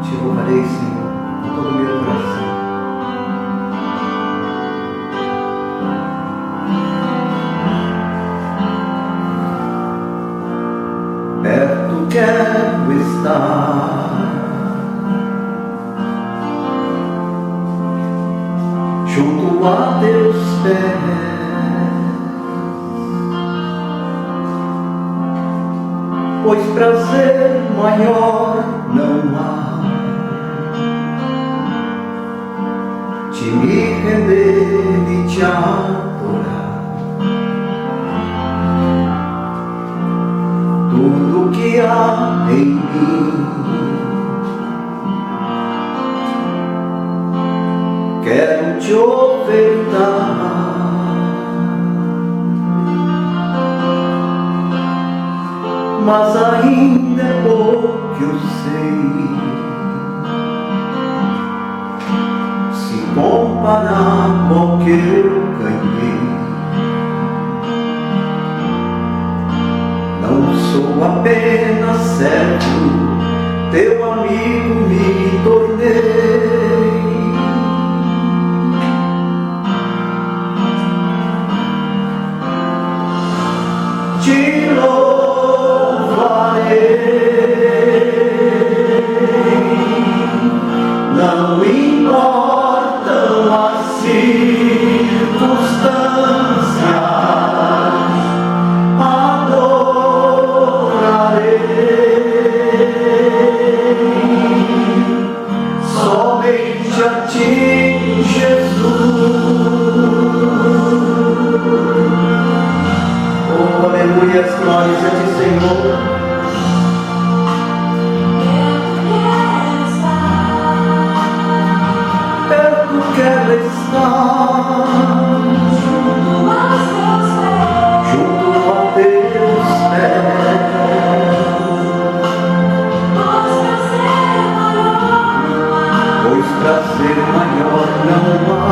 Te louvarei, Senhor, com todo o meu coração. Perto quero estar, junto a teus pés, pois prazer maior não há de me render e te adorar. Tudo que há em mim quero te ofertar. Mas ainda é pouco eu sei, se comparar com o que eu ganhei. Não sou apenas servo, teu amigo me tornei. Te louvarei, não importam as circunstâncias, somente a ti, Jesus. Oh, aleluia, glórias a ti, Senhor. Eu quero estar junto a teus pés, pois prazer maior não há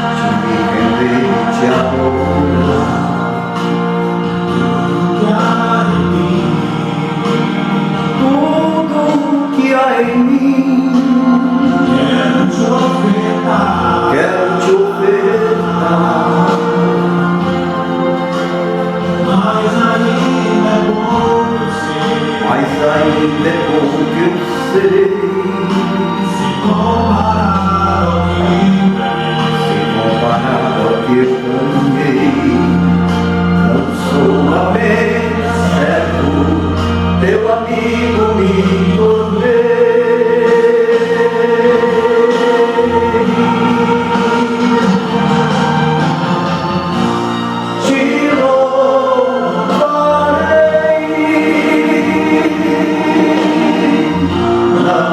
de me render e te adorar. Tudo que há em mim quero te ofertar. Mas ainda é bom que eu sei, se comparado ao que eu ganhei. Não sou apenas servo, teu amigo me tornei. Te louvarei, não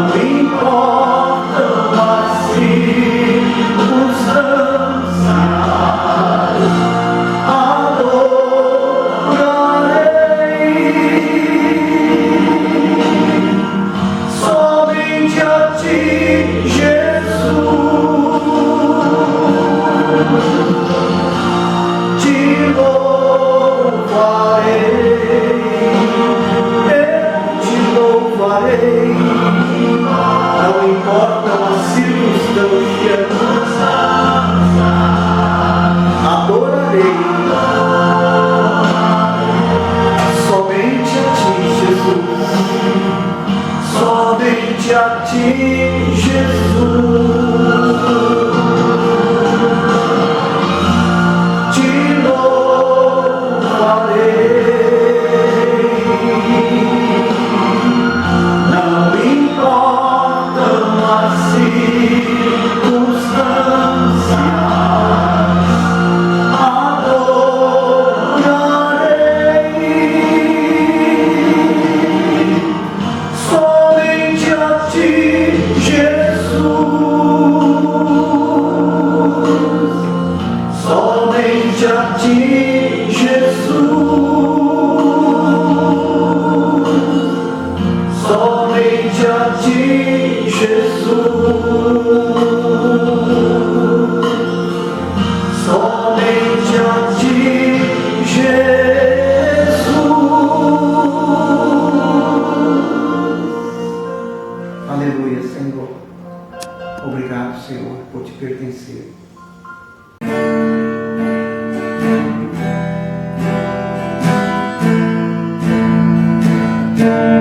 Pois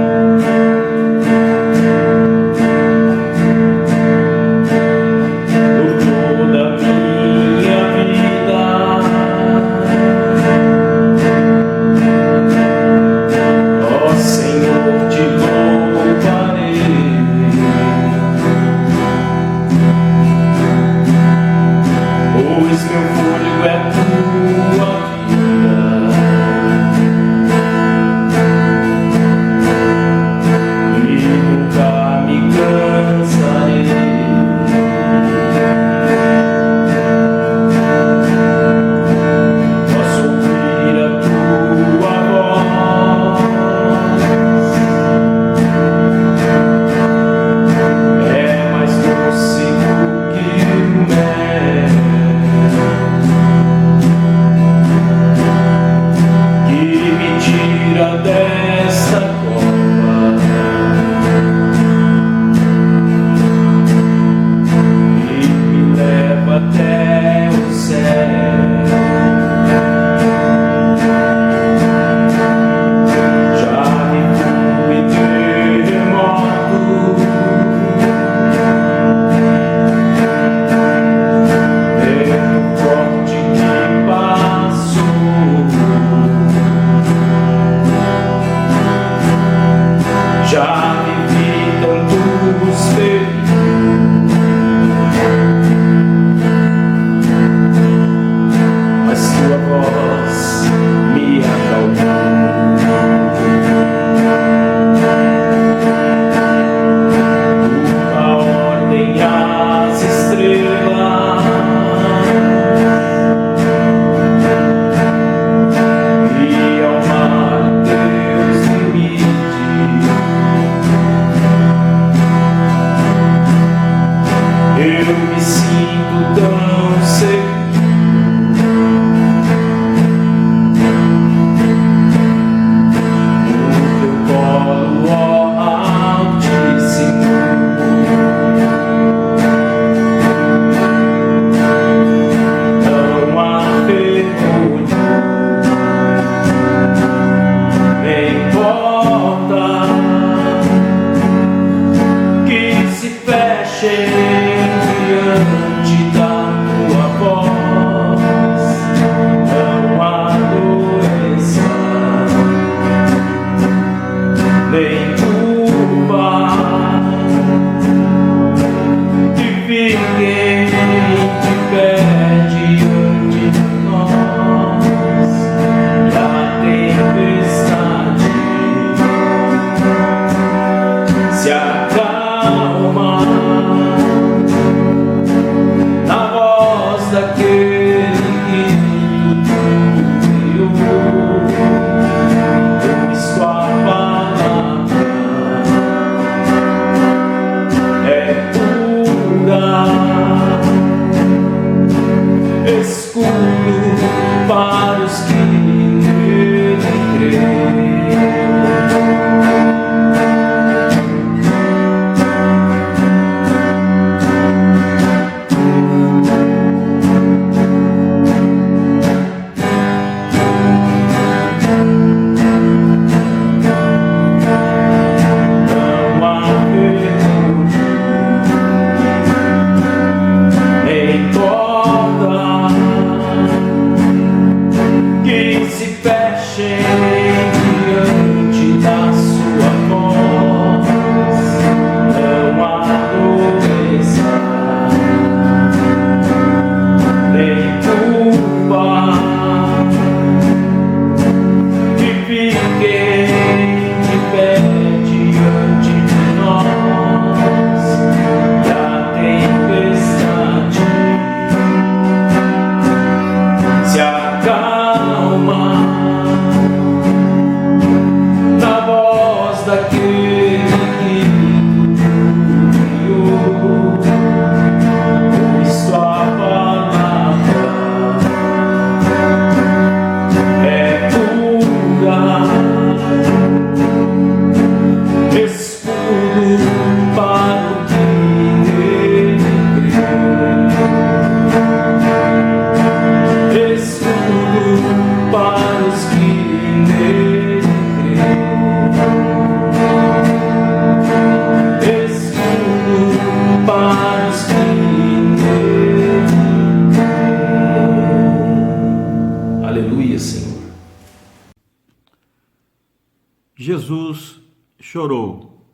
Jesus chorou.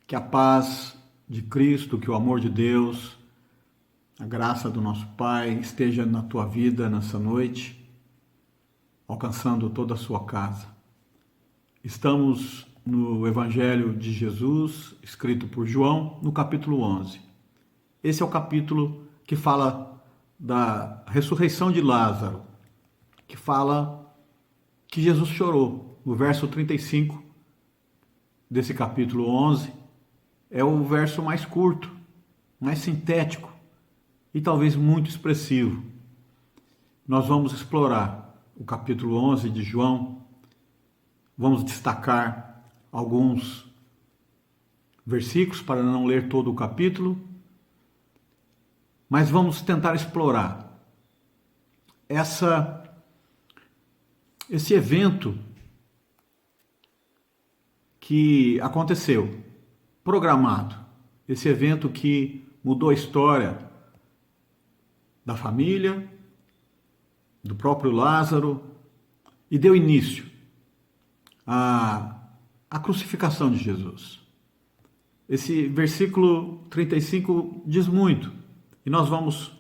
Que a paz de Cristo, que o amor de Deus, a graça do nosso Pai esteja na tua vida nessa noite, alcançando toda a sua casa. Estamos no Evangelho de Jesus, escrito por João, no capítulo 11. Esse é o capítulo que fala da ressurreição de Lázaro, que fala que Jesus chorou. O verso 35 desse capítulo 11 é o verso mais curto, mais sintético e talvez muito expressivo. Nós vamos explorar o capítulo 11 de João, vamos destacar alguns versículos para não ler todo o capítulo, mas vamos tentar explorar esse evento que aconteceu, programado, esse evento que mudou a história da família, do próprio Lázaro e deu início à crucificação de Jesus. Esse versículo 35 diz muito e nós vamos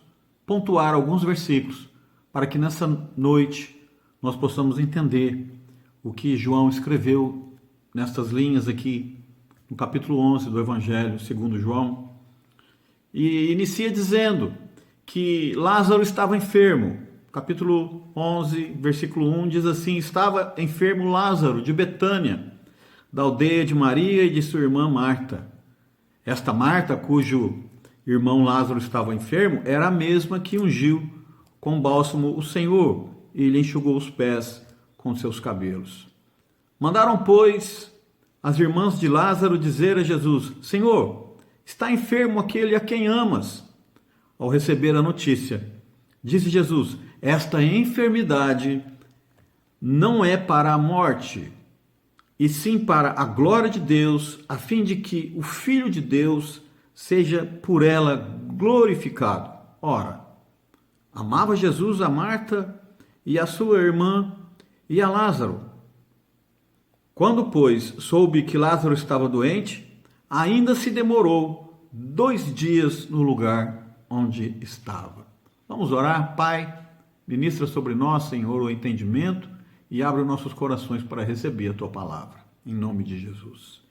pontuar alguns versículos para que nessa noite nós possamos entender o que João escreveu nestas linhas aqui no capítulo 11 do Evangelho segundo João. E inicia dizendo que Lázaro estava enfermo. Capítulo 11, versículo 1 diz assim: estava enfermo Lázaro de Betânia, da aldeia de Maria e de sua irmã Marta. Esta Marta, cujo irmão Lázaro estava enfermo, era a mesma que ungiu com bálsamo o Senhor e lhe enxugou os pés com seus cabelos. Mandaram, pois, as irmãs de Lázaro dizer a Jesus: Senhor, está enfermo aquele a quem amas. Ao receber a notícia, disse Jesus: esta enfermidade não é para a morte, e sim para a glória de Deus, a fim de que o Filho de Deus seja por ela glorificado. Ora, amava Jesus a Marta e a sua irmã e a Lázaro. Quando, pois, soube que Lázaro estava doente, ainda se demorou 2 dias no lugar onde estava. Vamos orar. Pai, ministra sobre nós, Senhor, o entendimento e abre os nossos corações para receber a tua palavra. Em nome de Jesus.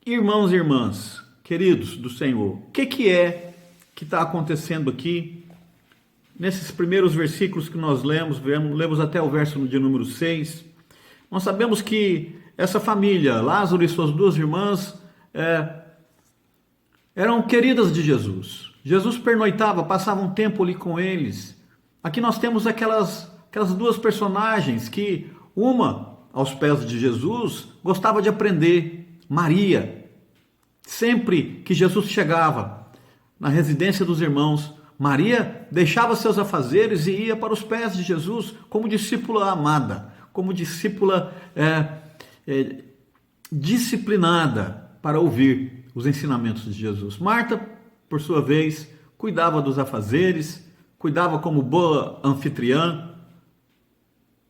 Irmãos e irmãs, queridos do Senhor, o que é que está acontecendo aqui? Nesses primeiros versículos que nós lemos até o verso de número 6, nós sabemos que essa família, Lázaro e suas 2 irmãs, eram queridas de Jesus. Jesus pernoitava, passava um tempo ali com eles. Aqui nós temos aquelas 2 personagens que, uma aos pés de Jesus, gostava de aprender. Maria, sempre que Jesus chegava na residência dos irmãos, Maria deixava seus afazeres e ia para os pés de Jesus como discípula amada, como discípula disciplinada para ouvir os ensinamentos de Jesus. Marta, por sua vez, cuidava dos afazeres, cuidava como boa anfitriã,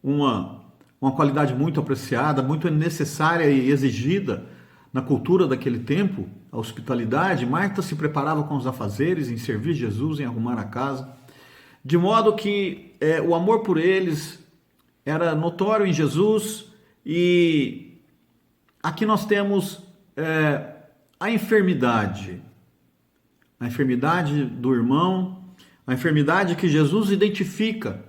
uma qualidade muito apreciada, muito necessária e exigida na cultura daquele tempo, a hospitalidade. Marta se preparava com os afazeres em servir Jesus, em arrumar a casa, de modo que o amor por eles era notório em Jesus. E aqui nós temos a enfermidade do irmão, a enfermidade que Jesus identifica.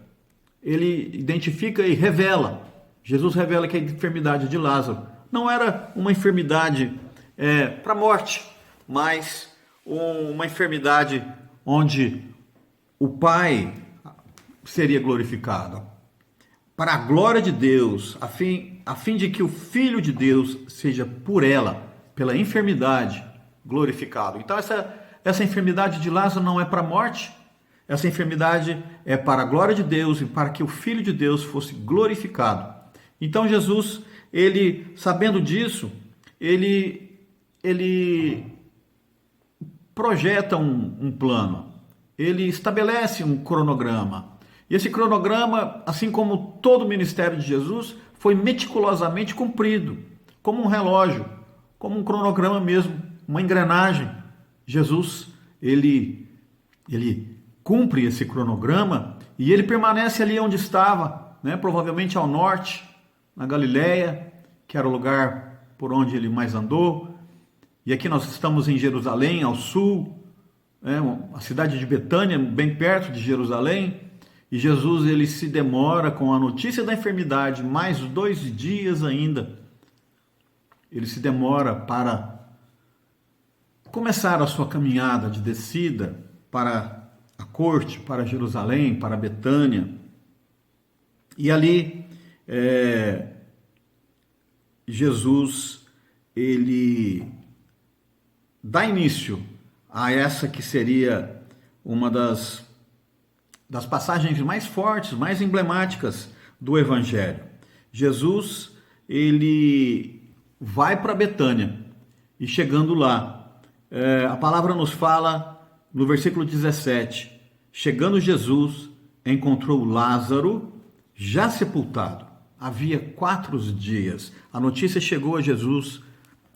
Ele identifica e revela. Jesus revela que a enfermidade de Lázaro não era uma enfermidade para a morte, mas uma enfermidade onde o Pai seria glorificado, para a glória de Deus, a fim de que o Filho de Deus seja por ela, pela enfermidade, glorificado. Então essa enfermidade de Lázaro não é para a morte, essa enfermidade é para a glória de Deus e para que o Filho de Deus fosse glorificado. Então Jesus, ele, sabendo disso, ele projeta um plano, ele estabelece um cronograma. E esse cronograma, assim como todo o ministério de Jesus, foi meticulosamente cumprido, como um relógio, como um cronograma mesmo, uma engrenagem. Jesus, ele cumpre esse cronograma e ele permanece ali onde estava, né? Provavelmente ao norte, na Galileia, que era o lugar por onde ele mais andou. E aqui nós estamos em Jerusalém, ao sul, a cidade de Betânia, bem perto de Jerusalém. E Jesus, ele se demora com a notícia da enfermidade, mais 2 dias ainda. Ele se demora para começar a sua caminhada de descida para a corte, para Jerusalém, para Betânia. E ali, Jesus, ele dá início a essa que seria uma das passagens mais fortes, mais emblemáticas do Evangelho. Jesus, ele vai para Betânia e chegando lá, a palavra nos fala no versículo 17, chegando Jesus, encontrou Lázaro já sepultado. Havia 4 dias. A notícia chegou a Jesus,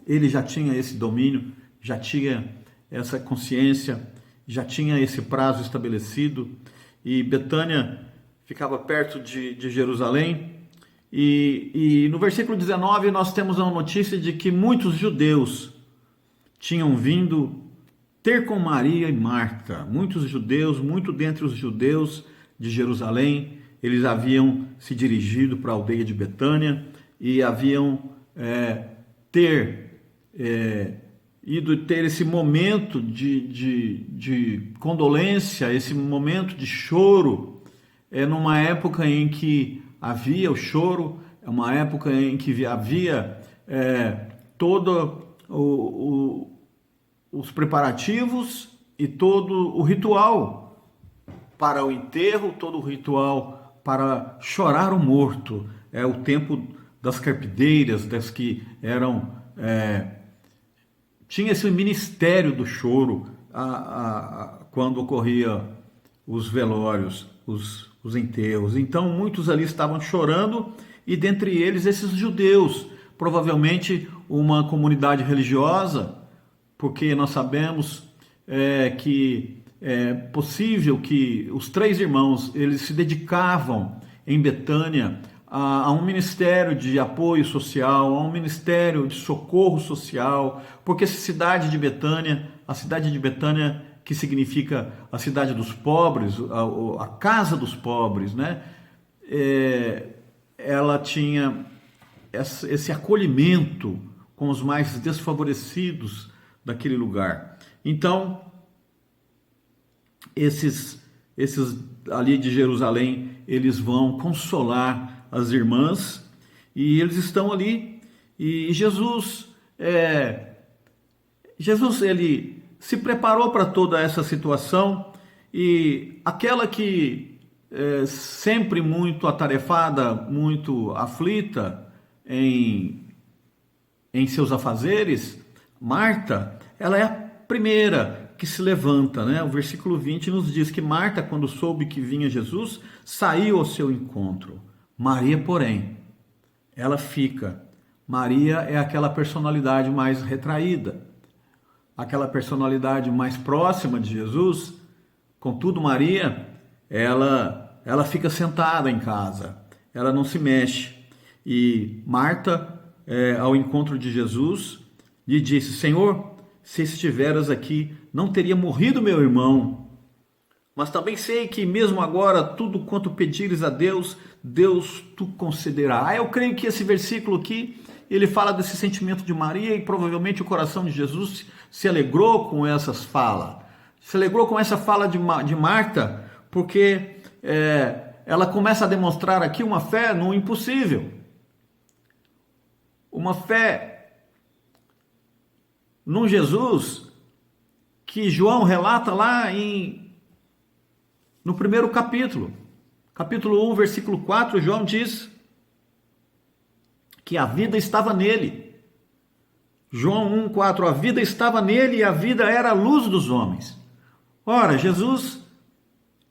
ele já tinha esse domínio, já tinha essa consciência, já tinha esse prazo estabelecido. E Betânia ficava perto de Jerusalém. E no versículo 19 nós temos a notícia de que muitos judeus tinham vindo ter com Maria e Marta. Muitos judeus, muito dentre os judeus de Jerusalém, eles haviam se dirigido para a aldeia de Betânia e haviam ido ter esse momento de condolência, esse momento de choro, numa época em que havia o choro, é uma época em que havia todo os preparativos e todo o ritual para o enterro, todo o ritual para chorar o morto. É o tempo das carpideiras, das que eram... tinha esse ministério do choro quando ocorria os velórios, os enterros. Então muitos ali estavam chorando e dentre eles esses judeus, provavelmente uma comunidade religiosa, porque nós sabemos que é possível que os 3 irmãos eles se dedicavam em Betânia a um ministério de apoio social, a um ministério de socorro social, porque essa cidade de Betânia, a cidade de Betânia, que significa a cidade dos pobres, a casa dos pobres, né? Ela tinha esse acolhimento com os mais desfavorecidos daquele lugar. Então, esses ali de Jerusalém, eles vão consolar as irmãs e eles estão ali e Jesus ele se preparou para toda essa situação e aquela que sempre muito atarefada, muito aflita em seus afazeres, Marta, ela é a primeira que se levanta, né? O versículo 20 nos diz que Marta, quando soube que vinha Jesus, saiu ao seu encontro. Maria, porém, ela fica. Maria é aquela personalidade mais retraída, aquela personalidade mais próxima de Jesus. Contudo, Maria, ela fica sentada em casa, ela não se mexe. E Marta, ao encontro de Jesus, lhe disse: Senhor, se estiveras aqui, não teria morrido meu irmão. Mas também sei que mesmo agora, tudo quanto pedires a Deus, Deus tu concederá. Eu creio que esse versículo aqui, ele fala desse sentimento de Maria e provavelmente o coração de Jesus se alegrou com essas falas. Se alegrou com essa fala de Marta, porque ela começa a demonstrar aqui uma fé no impossível. Uma fé num Jesus que João relata lá no primeiro capítulo. Capítulo 1, versículo 4, João diz que a vida estava nele. João 1, 4, a vida estava nele e a vida era a luz dos homens. Ora, Jesus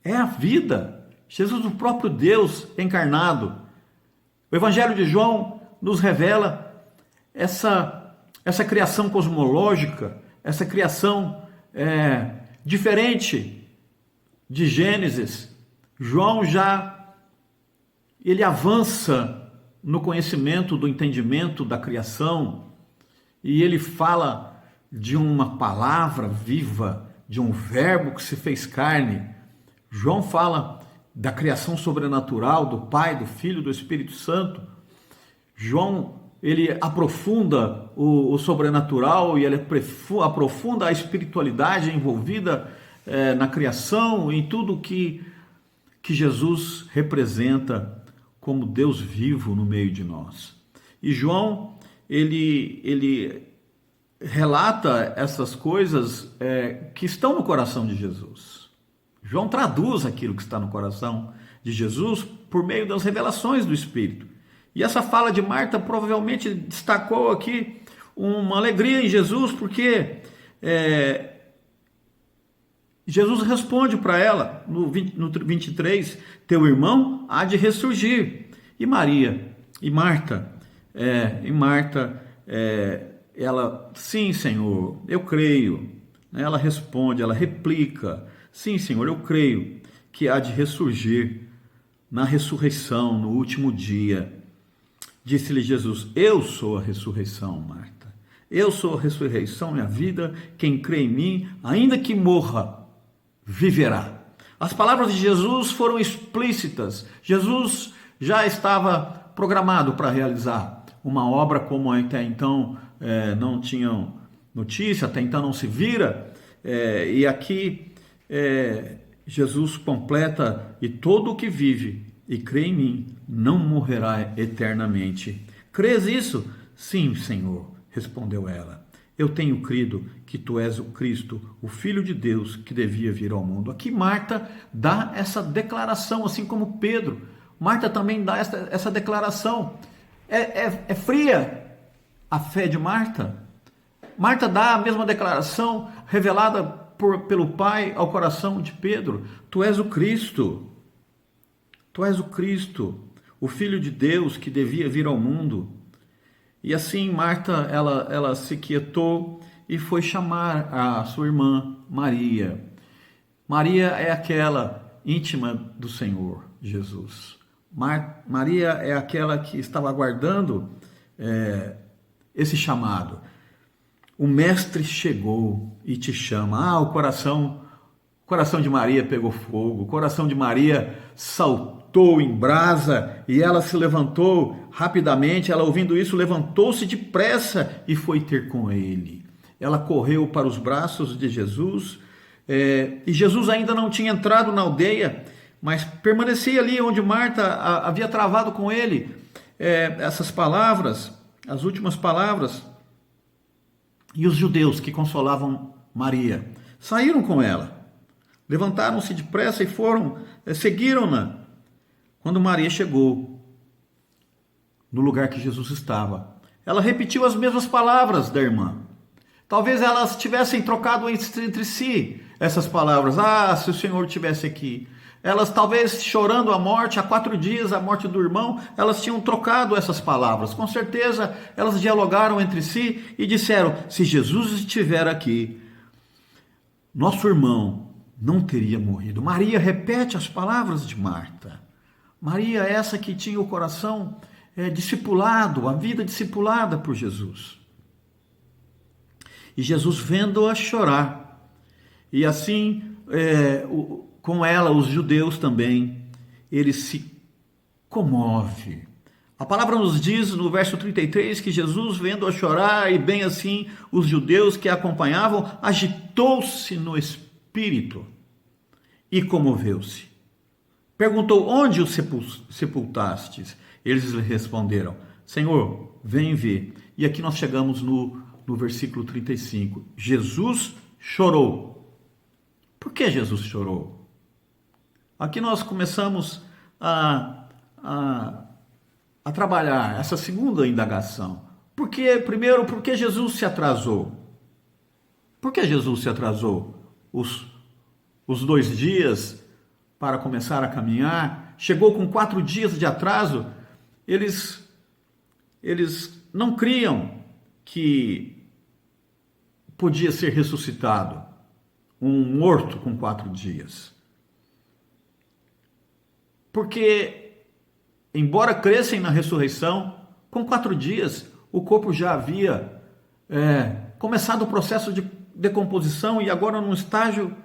é a vida. Jesus, o próprio Deus encarnado. O Evangelho de João nos revela essa criação cosmológica, essa criação diferente de Gênesis. João ele avança no conhecimento do entendimento da criação e ele fala de uma palavra viva, de um verbo que se fez carne. João fala da criação sobrenatural do Pai, do Filho, do Espírito Santo. João, ele aprofunda o sobrenatural e ele aprofunda a espiritualidade envolvida na criação, em tudo que Jesus representa como Deus vivo no meio de nós. E João, ele relata essas coisas que estão no coração de Jesus. João traduz aquilo que está no coração de Jesus por meio das revelações do Espírito. E essa fala de Marta provavelmente destacou aqui uma alegria em Jesus, porque Jesus responde para ela no 23, teu irmão há de ressurgir. E Marta, ela, sim, Senhor, eu creio. Ela responde, ela replica, sim, Senhor, eu creio que há de ressurgir na ressurreição, no último dia. Disse-lhe Jesus, eu sou a ressurreição, Marta. Eu sou a ressurreição e a vida. Quem crê em mim, ainda que morra, viverá. As palavras de Jesus foram explícitas. Jesus já estava programado para realizar uma obra como até então não tinham notícia, até então não se vira. E aqui Jesus completa, e todo o que vive e crê em mim não morrerá eternamente. Crês isso? Sim, Senhor, respondeu ela. Eu tenho crido que tu és o Cristo, o Filho de Deus que devia vir ao mundo. Aqui Marta dá essa declaração, assim como Pedro. Marta também dá essa declaração. É fria a fé de Marta. Marta dá a mesma declaração revelada pelo Pai ao coração de Pedro. Tu és o Cristo. Tu és o Cristo, o Filho de Deus que devia vir ao mundo. E assim Marta, ela se quietou e foi chamar a sua irmã Maria. Maria é aquela íntima do Senhor Jesus. Maria é aquela que estava aguardando esse chamado. O Mestre chegou e te chama. O coração de Maria pegou fogo, o coração de Maria saltou em brasa e ela se levantou rapidamente. Ela, ouvindo isso, levantou-se depressa e foi ter com ele. Ela correu para os braços de Jesus e Jesus ainda não tinha entrado na aldeia, mas permanecia ali onde Marta havia travado com ele essas palavras, as últimas palavras. E os judeus que consolavam Maria saíram com ela. Levantaram-se depressa e seguiram-na. Quando Maria chegou no lugar que Jesus estava, ela repetiu as mesmas palavras da irmã. Talvez elas tivessem trocado entre si essas palavras. Se o Senhor estivesse aqui. Elas talvez chorando a morte, há 4 dias, a morte do irmão, elas tinham trocado essas palavras. Com certeza, elas dialogaram entre si e disseram, se Jesus estiver aqui, nosso irmão não teria morrido. Maria repete as palavras de Marta. Maria, essa que tinha o coração discipulado, a vida discipulada por Jesus. E Jesus vendo-a chorar. E assim, com ela, os judeus também, ele se comove. A palavra nos diz no verso 33 que Jesus, vendo-a chorar, e bem assim os judeus que a acompanhavam, agitou-se no espírito e comoveu-se. Perguntou, onde o sepultastes? Eles lhe responderam, Senhor, vem ver. E aqui nós chegamos no versículo 35. Jesus chorou. Por que Jesus chorou? Aqui nós começamos a trabalhar essa segunda indagação. Primeiro, por que Jesus se atrasou? Por que Jesus se atrasou? Os 2 dias para começar a caminhar, chegou com 4 dias de atraso, eles não criam que podia ser ressuscitado um morto com 4 dias. Porque, embora crescem na ressurreição, com 4 dias o corpo já havia começado o processo de decomposição e agora num estágio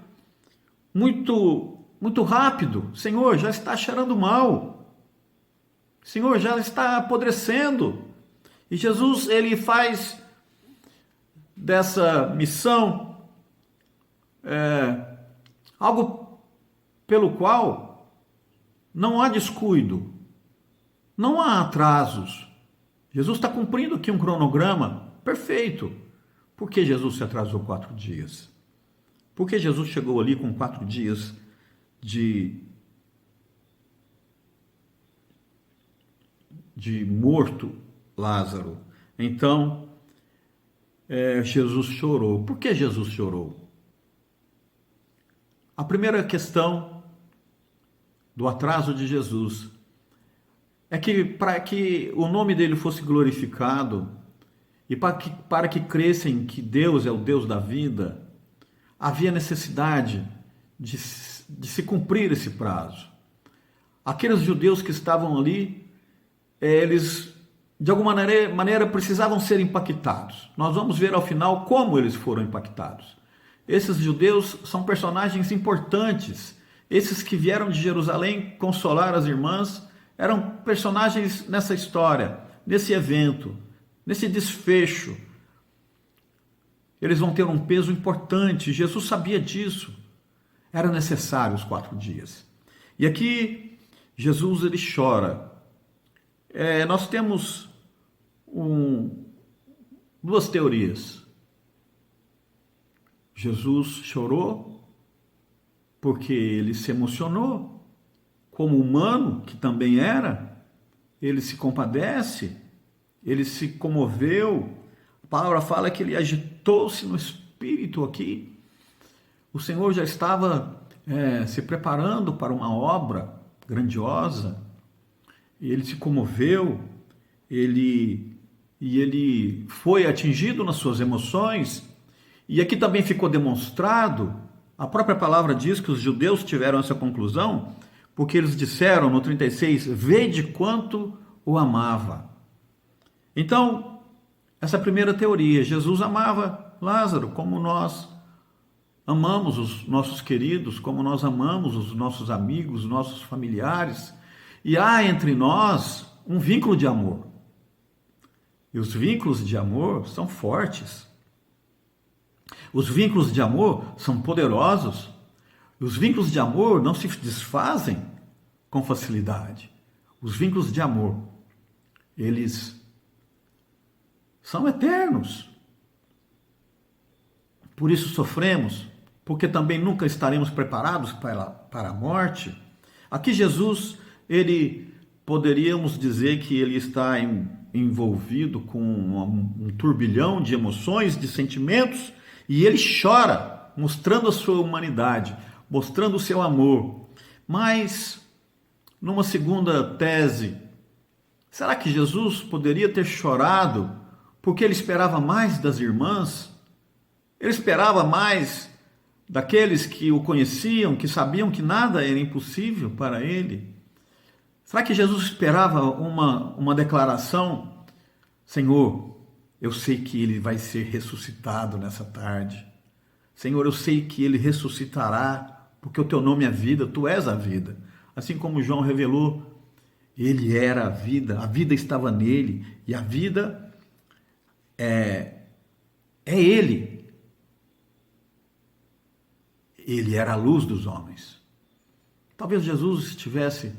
muito rápido. Senhor, já está cheirando mal. Senhor, já está apodrecendo. E Jesus, ele faz dessa missão algo pelo qual não há descuido, não há atrasos. Jesus está cumprindo aqui um cronograma perfeito. Por que Jesus se atrasou 4 dias? Por que Jesus chegou ali com 4 dias de morto Lázaro? Então, Jesus chorou. Por que Jesus chorou? A primeira questão do atraso de Jesus é que para que o nome dele fosse glorificado e para que crescem que Deus é o Deus da vida, havia necessidade de se cumprir esse prazo. Aqueles judeus que estavam ali, eles de alguma maneira precisavam ser impactados. Nós vamos ver ao final como eles foram impactados. Esses judeus são personagens importantes. Esses que vieram de Jerusalém consolar as irmãs eram personagens nessa história, nesse evento, nesse desfecho. Eles vão ter um peso importante. Jesus sabia disso. Era necessário os 4 dias. E aqui Jesus ele chora. Nós temos duas teorias. Jesus chorou porque ele se emocionou, como humano que também era, ele se compadece, ele se comoveu. A palavra fala que ele agitou-se no espírito aqui. O Senhor já estava se preparando para uma obra grandiosa, e ele se comoveu, ele foi atingido nas suas emoções. E aqui também ficou demonstrado, a própria palavra diz que os judeus tiveram essa conclusão, porque eles disseram no 36, vede quanto o amava. Então, essa primeira teoria, Jesus amava Lázaro como nós amamos os nossos queridos, como nós amamos os nossos amigos, os nossos familiares. E há entre nós um vínculo de amor. E os vínculos de amor são fortes. Os vínculos de amor são poderosos. Os vínculos de amor não se desfazem com facilidade. Os vínculos de amor, eles são eternos. Por isso sofremos, porque também nunca estaremos preparados para a morte. Aqui Jesus, poderíamos dizer que ele está envolvido com um turbilhão de emoções, de sentimentos, e ele chora, mostrando a sua humanidade, mostrando o seu amor. Mas, numa segunda tese, será que Jesus poderia ter chorado porque ele esperava mais das irmãs? Ele esperava mais daqueles que o conheciam, que sabiam que nada era impossível para ele? Será que Jesus esperava uma declaração? Senhor, eu sei que ele vai ser ressuscitado nessa tarde. Senhor, eu sei que ele ressuscitará, porque o teu nome é vida, tu és a vida. Assim como João revelou, ele era a vida estava nele, e a vida é ele. Ele era a luz dos homens. Talvez Jesus estivesse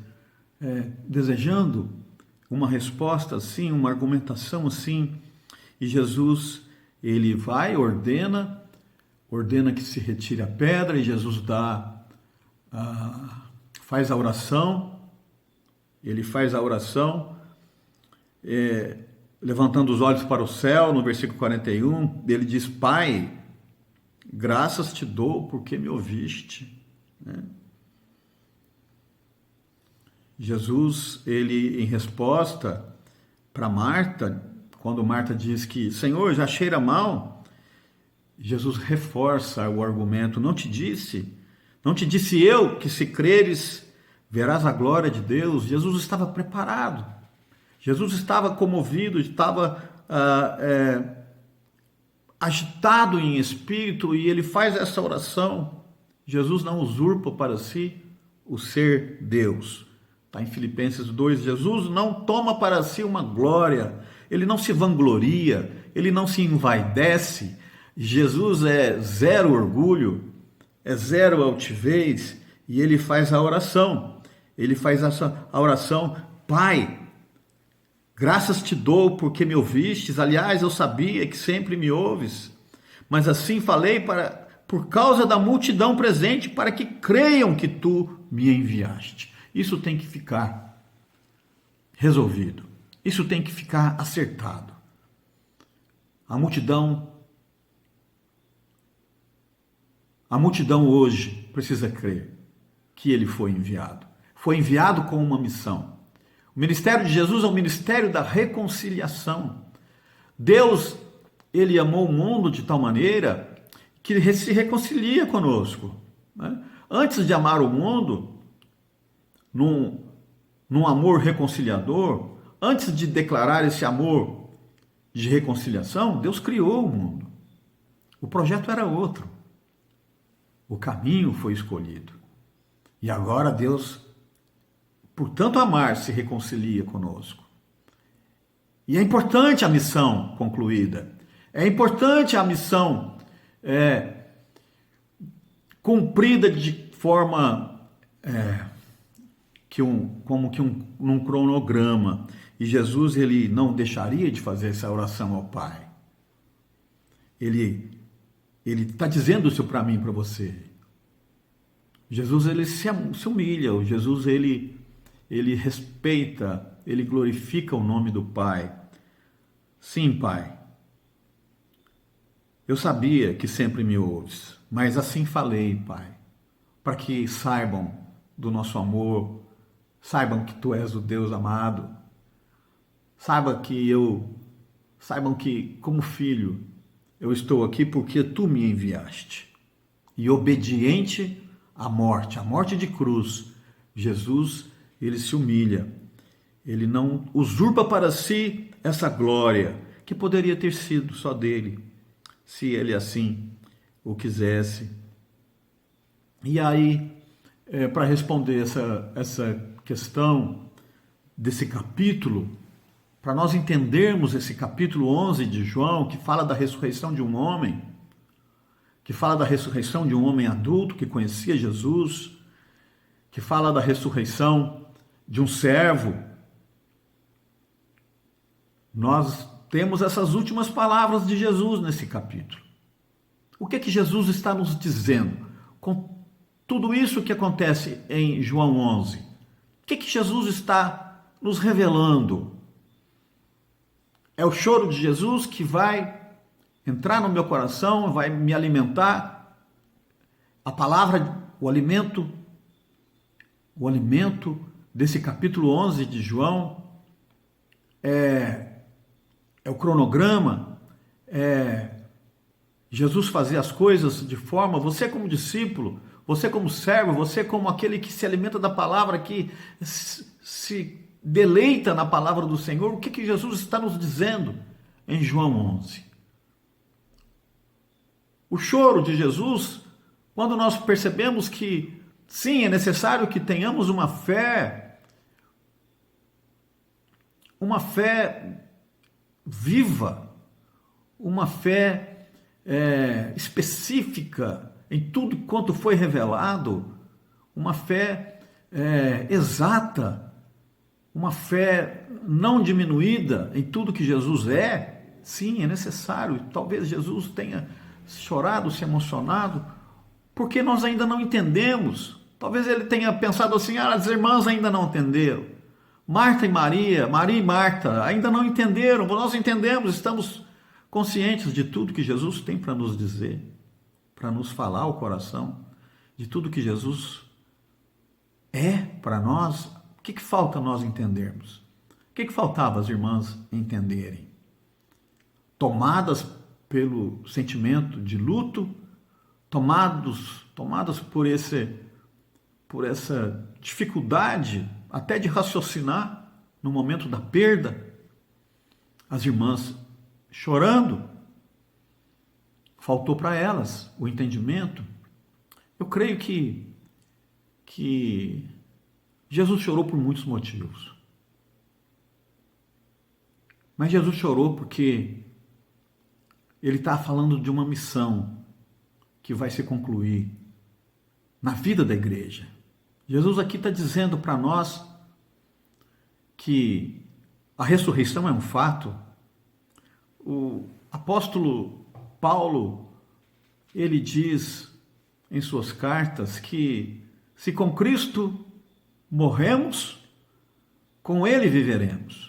desejando uma resposta assim, uma argumentação assim, e Jesus, ele vai, ordena que se retire a pedra, e Jesus faz a oração, levantando os olhos para o céu, no versículo 41, ele diz, Pai, graças te dou porque me ouviste, né? Jesus, ele em resposta para Marta, quando Marta diz que, Senhor, já cheira mal, Jesus reforça o argumento, não te disse eu que se creres, verás a glória de Deus. Jesus estava preparado, Jesus estava comovido, estava agitado em espírito, e ele faz essa oração. Jesus não usurpa para si o ser Deus. Está em Filipenses 2, Jesus não toma para si uma glória, ele não se vangloria, ele não se envaidece. Jesus é zero orgulho, é zero altivez, e ele faz a oração. Ele faz a oração: Pai, graças te dou porque me ouvistes. Aliás, eu sabia que sempre me ouves, mas assim falei por causa da multidão presente, para que creiam que tu me enviaste. Isso tem que ficar resolvido. Isso tem que ficar acertado. A multidão hoje precisa crer que ele foi enviado. Foi enviado com uma missão. O ministério de Jesus é o ministério da reconciliação. Deus, ele amou o mundo de tal maneira que se reconcilia conosco, né? Antes de amar o mundo, num amor reconciliador, antes de declarar esse amor de reconciliação, Deus criou o mundo. O projeto era outro. O caminho foi escolhido. E agora Deus, por tanto amar, se reconcilia conosco. E é importante a missão concluída. É importante a missão cumprida de forma num cronograma. E Jesus, ele não deixaria de fazer essa oração ao Pai. Ele está dizendo isso para mim, para você. Jesus, ele se humilha. O Jesus, ele respeita, ele glorifica o nome do Pai. Sim, Pai, eu sabia que sempre me ouves, mas assim falei, Pai, para que saibam do nosso amor, saibam que tu és o Deus amado, saibam que como filho eu estou aqui porque tu me enviaste. E obediente à morte de cruz, Jesus, ele se humilha, ele não usurpa para si essa glória que poderia ter sido só dele, se ele assim o quisesse. E aí, para responder essa questão desse capítulo, para nós entendermos esse capítulo 11 de João, que fala da ressurreição de um homem, que fala da ressurreição de um homem adulto que conhecia Jesus, que fala da ressurreição de um servo, nós temos essas últimas palavras de Jesus nesse capítulo. O que é que Jesus está nos dizendo com tudo isso que acontece em João 11? O que é que Jesus está nos revelando? É o choro de Jesus que vai entrar no meu coração, vai me alimentar. A palavra, o alimento desse capítulo 11 de João é o cronograma, Jesus fazer as coisas de forma, você como discípulo, você como servo, você como aquele que se alimenta da palavra, que se deleita na palavra do Senhor. O que Jesus está nos dizendo em João 11? O choro de Jesus, quando nós percebemos que, sim, é necessário que tenhamos uma fé viva, uma fé específica em tudo quanto foi revelado, uma fé exata, uma fé não diminuída em tudo que Jesus é. Sim, é necessário. Talvez Jesus tenha chorado, se emocionado, porque nós ainda não entendemos. Talvez ele tenha pensado assim: as irmãs ainda não entenderam. Marta e Maria, Maria e Marta ainda não entenderam. Nós entendemos, estamos conscientes de tudo que Jesus tem para nos dizer, para nos falar ao coração, de tudo que Jesus é para nós. O que falta nós entendermos? O que faltava as irmãs entenderem? Tomadas pelo sentimento de luto, tomadas por essa dificuldade até de raciocinar no momento da perda, as irmãs chorando, faltou para elas o entendimento. Eu creio que Jesus chorou por muitos motivos. Mas Jesus chorou porque ele está falando de uma missão que vai se concluir na vida da igreja. Jesus aqui está dizendo para nós que a ressurreição é um fato. O apóstolo Paulo, ele diz em suas cartas que se com Cristo morremos, com ele viveremos.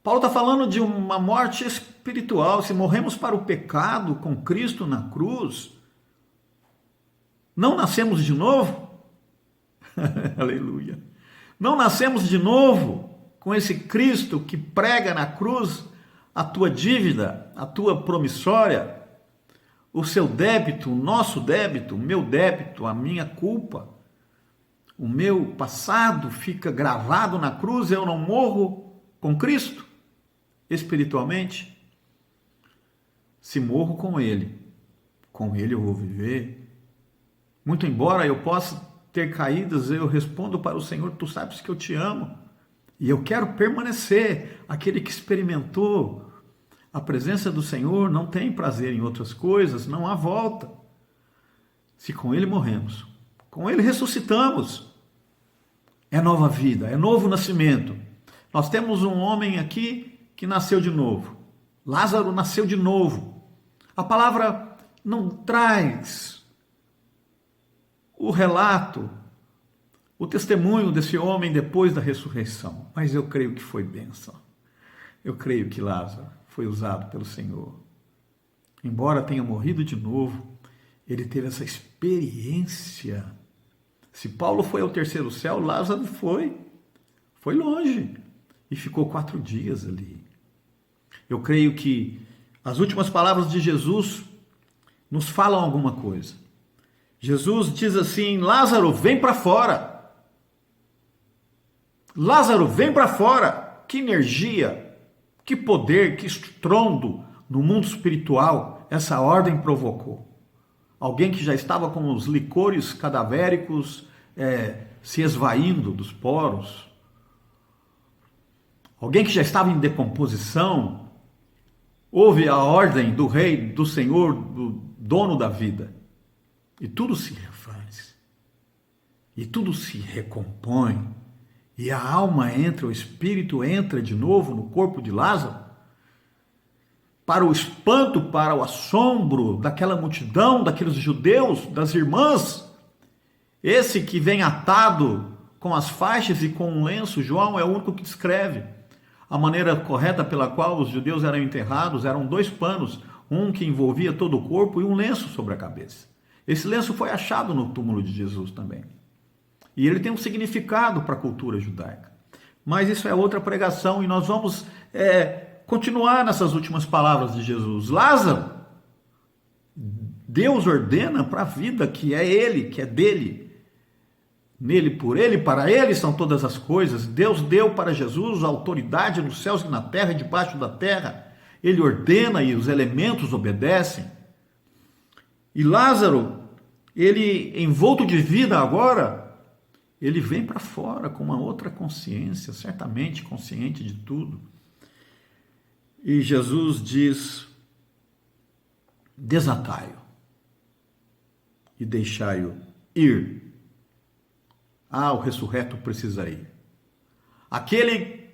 Paulo está falando de uma morte espiritual. Se morremos para o pecado com Cristo na cruz, não nascemos de novo? Aleluia! Não nascemos de novo com esse Cristo que prega na cruz a tua dívida, a tua promissória, o seu débito, o nosso débito, o meu débito, a minha culpa. O meu passado fica gravado na cruz, eu não morro com Cristo espiritualmente. Se morro com Ele eu vou viver. Muito embora eu possa ter caídas, eu respondo para o Senhor: tu sabes que eu te amo e eu quero permanecer. Aquele que experimentou a presença do Senhor não tem prazer em outras coisas, não há volta. Se com Ele morremos, com Ele ressuscitamos, é nova vida, é novo nascimento. Nós temos um homem aqui que nasceu de novo. Lázaro nasceu de novo. A palavra não traz o relato, o testemunho desse homem depois da ressurreição, mas eu creio que foi bênção. Eu creio que Lázaro foi usado pelo Senhor. Embora tenha morrido de novo, ele teve essa experiência. Se Paulo foi ao terceiro céu, Lázaro foi longe e ficou 4 dias ali. Eu creio que as últimas palavras de Jesus nos falam alguma coisa. Jesus diz assim: Lázaro, vem para fora. Lázaro, vem para fora. Que energia, que poder, que estrondo no mundo espiritual essa ordem provocou. Alguém que já estava com os licores cadavéricos se esvaindo dos poros. Alguém que já estava em decomposição, ouve a ordem do Rei, do Senhor, do dono da vida. E tudo se refaz. E tudo se recompõe. E a alma entra, o espírito entra de novo no corpo de Lázaro. Para o espanto, para o assombro daquela multidão, daqueles judeus, das irmãs. Esse que vem atado com as faixas e com um lenço, João é o único que descreve. A maneira correta pela qual os judeus eram enterrados eram 2 panos, um que envolvia todo o corpo e um lenço sobre a cabeça. Esse lenço foi achado no túmulo de Jesus também. E ele tem um significado para a cultura judaica. Mas isso é outra pregação e nós vamos continuar nessas últimas palavras de Jesus. Lázaro, Deus ordena para a vida que é ele, que é dele. Nele, por ele, para ele são todas as coisas. Deus deu para Jesus a autoridade nos céus e na terra e debaixo da terra. Ele ordena e os elementos obedecem. E Lázaro, ele envolto de vida agora, ele vem para fora com uma outra consciência, certamente consciente de tudo. E Jesus diz: desatai-o e deixai-o ir. O ressurreto precisa ir. Aquele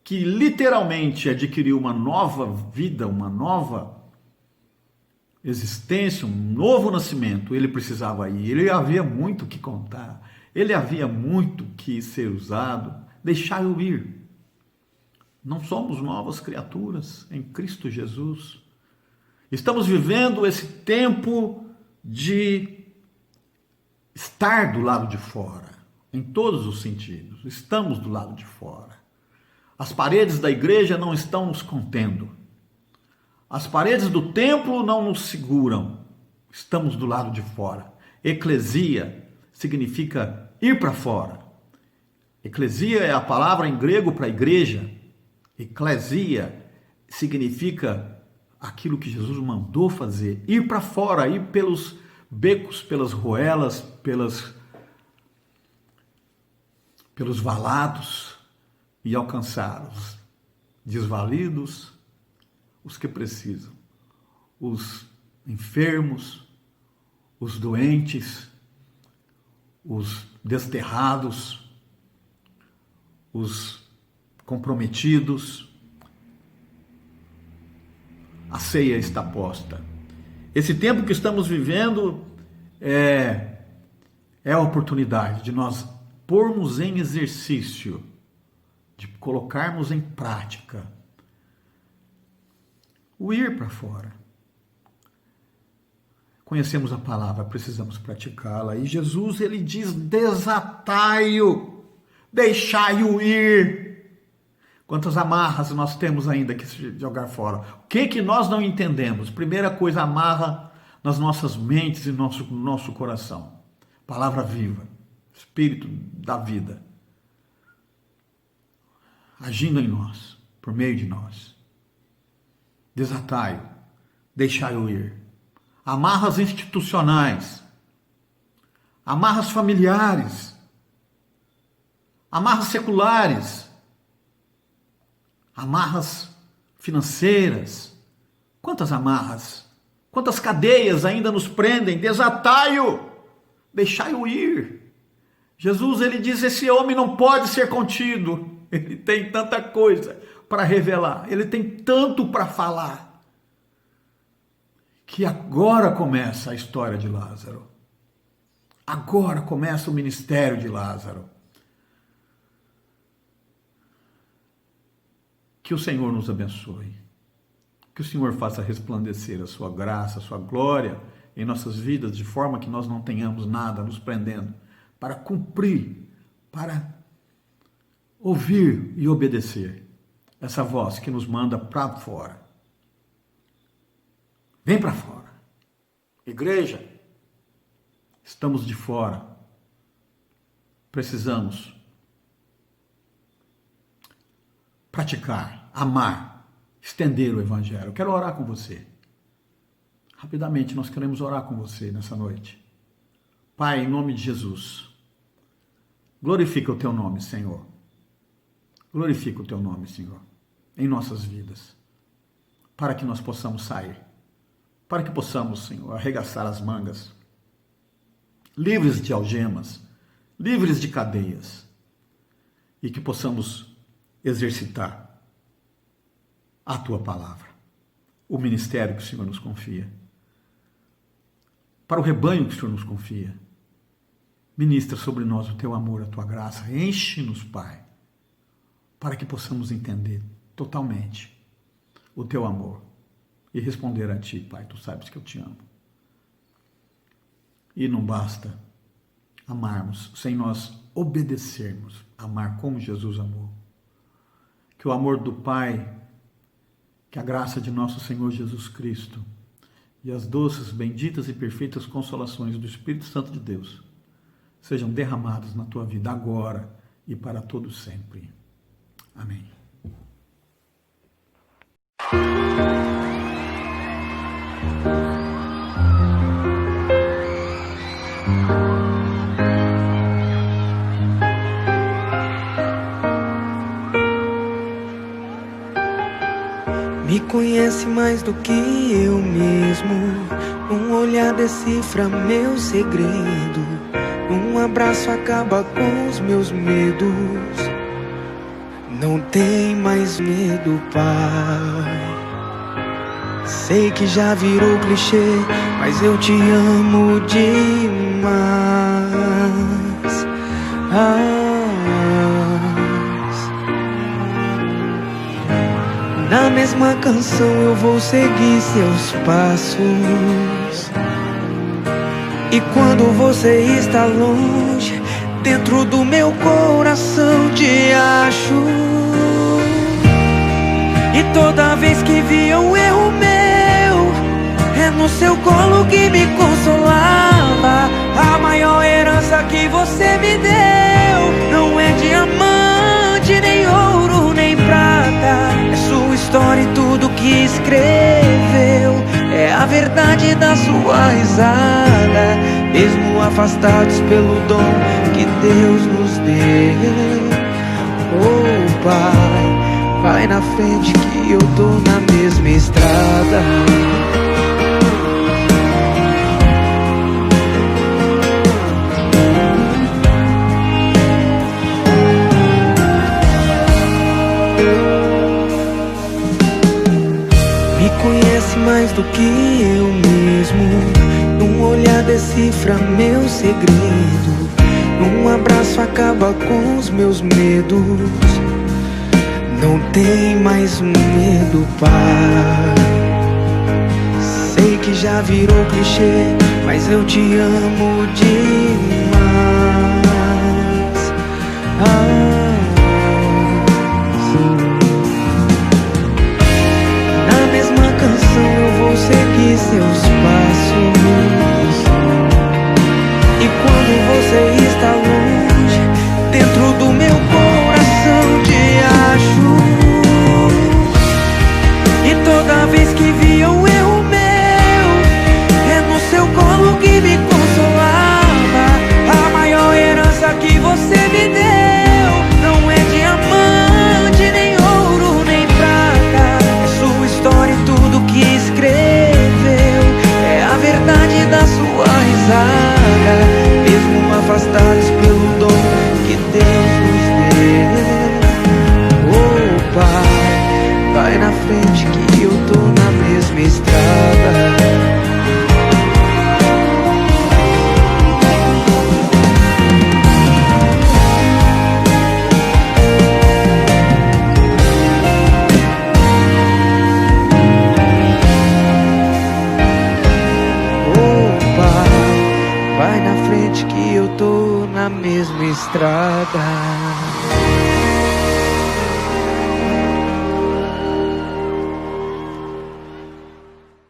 que literalmente adquiriu uma nova vida, uma nova existência, um novo nascimento, ele precisava ir. Ele havia muito que contar. Ele havia muito que ser usado. Deixai-o ir. Não somos novas criaturas em Cristo Jesus. Estamos vivendo esse tempo de estar do lado de fora. em todos os sentidos. Estamos do lado de fora. As paredes da igreja não estão nos contendo. As paredes do templo não nos seguram. Estamos do lado de fora. Eclesia significa ir para fora. Eclesia é a palavra em grego para igreja. Eclesia significa aquilo que Jesus mandou fazer. Ir para fora, ir pelos becos, pelas ruelas, pelos valados e alcançar os desvalidos, os que precisam, os enfermos, os doentes, os desterrados, os comprometidos. A ceia está posta. Esse tempo que estamos vivendo é a oportunidade de nós pormos em exercício, de colocarmos em prática o ir para fora. Conhecemos a palavra, precisamos praticá-la. E Jesus, ele diz: desatai-o, deixai-o ir. Quantas amarras nós temos ainda que jogar fora? O que nós não entendemos? Primeira coisa, amarra nas nossas mentes e no nosso coração. Palavra viva, Espírito da vida, agindo em nós, por meio de nós. Desatai-o, deixai-o ir. Amarras institucionais, amarras familiares, amarras seculares, amarras financeiras. Quantas amarras, quantas cadeias ainda nos prendem? Desatai-o, deixai-o ir. Jesus, ele diz: esse homem não pode ser contido. Ele tem tanta coisa para revelar, ele tem tanto para falar, que agora começa a história de Lázaro. Agora começa o ministério de Lázaro. Que o Senhor nos abençoe. Que o Senhor faça resplandecer a sua graça, a sua glória em nossas vidas, de forma que nós não tenhamos nada nos prendendo, para cumprir, para ouvir e obedecer essa voz que nos manda para fora. Vem para fora. Igreja, estamos de fora. Precisamos praticar, amar, estender o Evangelho. Eu quero orar com você. Rapidamente, nós queremos orar com você nessa noite. Pai, em nome de Jesus, glorifica o teu nome, Senhor. Glorifica o teu nome, Senhor, em nossas vidas, para que nós possamos sair, para que possamos, Senhor, arregaçar as mangas, livres de algemas, livres de cadeias, e que possamos exercitar a tua palavra, o ministério que o Senhor nos confia, para o rebanho que o Senhor nos confia. Ministra sobre nós o teu amor, a tua graça, enche-nos, Pai, para que possamos entender totalmente o teu amor e responder a ti, Pai. Tu sabes que eu te amo. E não basta amarmos sem nós obedecermos, amar como Jesus amou. Que o amor do Pai, que a graça de nosso Senhor Jesus Cristo e as doces, benditas e perfeitas consolações do Espírito Santo de Deus sejam derramadas na tua vida agora e para todo sempre. Amém. Me conhece mais do que eu mesmo. Um olhar decifra meu segredo. Um abraço acaba com os meus medos. Não tem mais medo, Pai. Sei que já virou clichê, mas eu te amo demais. Na mesma canção eu vou seguir seus passos. E quando você está longe, dentro do meu coração te acho. E toda vez que vi um erro meu, é no seu colo que me consolava. A maior herança que você me deu não é diamante, nem ouro, nem prata. É sua história e tudo que escreveu. É a verdade da sua risada, mesmo afastados pelo dom que Deus nos deu. Oh Pai, vai na frente que eu tô na mesma estrada. Me conhece mais do que eu mesmo. Num olhar decifra meu segredo. Num abraço acaba com os meus medos. Não tem mais medo, Pai. Sei que já virou clichê, mas eu te amo demais. Na mesma canção eu vou seguir seus passos. E quando você está longe, dentro do meu coração te acho. E toda vez que via um erro meu, é no seu colo que me consolava. A maior herança que você me deu não é diamante, nem ouro, nem prata. É sua história e tudo que escreveu. É a verdade da sua risada, mesmo afastados pelo dom que Deus nos deu. Oh Pai, vai na frente que eu tô na mesma estrada. Oh Pai, vai na frente que eu tô na mesma estrada.